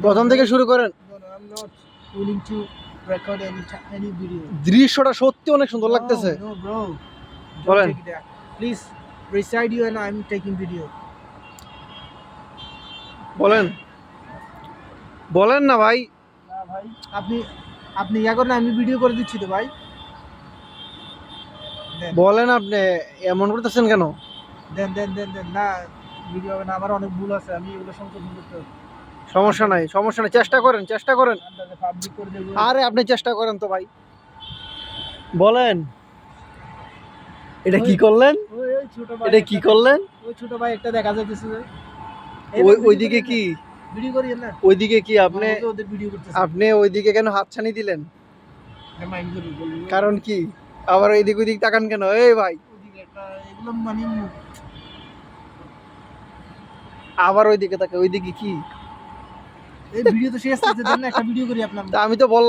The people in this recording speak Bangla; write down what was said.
প্রথম থেকে শুরু করেন। No, no, I'm not willing to record any video. দৃশ্যটা সত্যি অনেক সুন্দর লাগতেছে। No, bro. বলেন। Don't take that. Please, beside you and I'm taking video. বলেন বলেন না ভাই। না ভাই, আপনি ইয়া করেন, আমি ভিডিও করে দিচ্ছি তো ভাই। দেন বলেন আপনি এমন করতেছেন কেন? দেন দেন দেন দেন না, ভিডিও হবে না, আমার অনেক ভুল আছে, আমি এগুলো সংশোধন করতে হবে। সমস্যা নাই, সমস্যা নাই, চেষ্টা করেন, চেষ্টা করেন। আন্দাজে পাবলিক করে দেবো। আরে আপনি চেষ্টা করেন তো ভাই। বলেন এটা কি করলেন? ওই ছোট ভাই, এটা কি করলেন? ওই ছোট ভাই একটা দেখা যাইতেছে যে ওইদিকে কি? ভিডিও করিয়েন না, ওইদিকে কি আপনি? ওদের ভিডিও করতেছে। আপনি ওইদিকে কেন হাতছানি দিলেন? মাইন্ড করে বলবো কারণ কি? আবার ওইদিক ওইদিক তাকান কেন? এই ভাই ওদিকে একটা এগুলো মানে আবার ওইদিকে তাকে, ওইদিকে কি? এই ভিডিও তো শেষ করতে দেন না, একটা ভিডিও করি আপনার। তা আমি তো বললাম